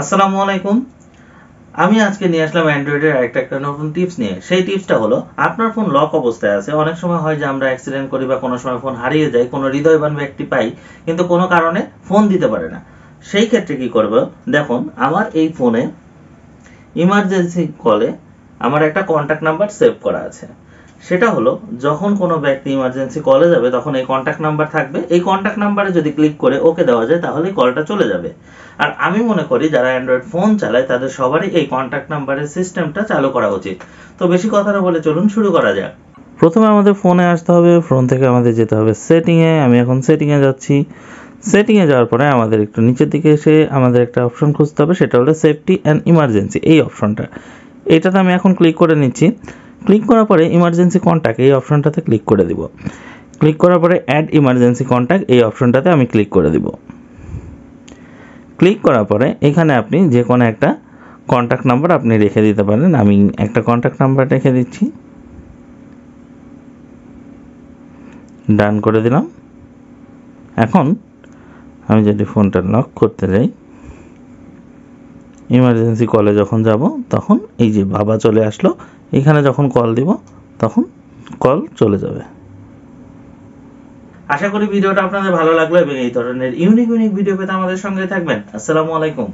আসসালামু আলাইকুম। আমি আজকে নিয়ে আসলাম অ্যান্ড্রয়েডের একটা নতুন টিপস নিয়ে। সেই টিপসটা হলো, আপনার ফোন লক অবস্থায় আছে। অনেক সময় হয় যে আমরা অ্যাক্সিডেন্ট করি বা কোনো সময় ফোন হারিয়ে যায়, কোনো হৃদয়বান ব্যক্তি পাই কিন্তু কোনো কারণে ফোন দিতে পারে না। সেই ক্ষেত্রে কি করব, দেখুন আমার এই ফোনে ইমার্জেন্সি কলে আমার একটা কন্ট্যাক্ট নাম্বার সেভ করা আছে। সেটা হলো, যখন কোনো ব্যক্তি ইমার্জেন্সি কলে যাবে তখন এই কন্ট্যাক্ট নাম্বার থাকবে। এই কন্ট্যাক্ট নাম্বারে যদি ক্লিক করে ওকে দেওয়া যায় তাহলে কলটা চলে যাবে। আর আমি মনে করি যারা অ্যান্ড্রয়েড ফোন চালায় তাদের সবারই এই কন্ট্যাক্ট নাম্বারের সিস্টেমটা চালু করা উচিত। তো বেশি কথা না বলে চলুন শুরু করা যাক। প্রথমে আমাদের ফোনে আসতে হবে, ফোন থেকে আমাদের যেতে হবে সেটিংয়ে। আমি এখন সেটিংয়ে যাচ্ছি। সেটিংয়ে যাওয়ার পরে আমাদের একটু নিচের দিকে এসে আমাদের একটা অপশন খুঁজতে হবে, সেটা হলো সেফটি অ্যান্ড ইমার্জেন্সি। এই অপশনটা, এটাতে আমি এখন ক্লিক করে নিচ্ছি। ক্লিক করার পরে ইমার্জেন্সি কন্ট্যাক্ট এই অপশনটাতে ক্লিক করে দিব। ক্লিক করার পরে অ্যাড ইমার্জেন্সি কন্ট্যাক্ট এই অপশনটাতে আমি ক্লিক করে দিব। ক্লিক করার পরে এখানে আপনি যে কোনো একটা কন্ট্যাক্ট নাম্বার আপনি রেখে দিতে পারেন। আমি একটা কন্ট্যাক্ট নাম্বার রেখে দিচ্ছি, ডান করে দিলাম। এখন আমি যদি ফোনটা লক করতে যাই, ইমার্জেন্সি কলে যখন যাব তখন এই যে বাবা চলে আসলো, এখানে যখন কল দিব তখন কল চলে যাবে। আশা করি ভিডিওটা আপনাদের ভালো লাগলো এবং এই ধরনের ইউনিক ভিডিও পেতে আমাদের সঙ্গে থাকবেন। আসসালামু আলাইকুম।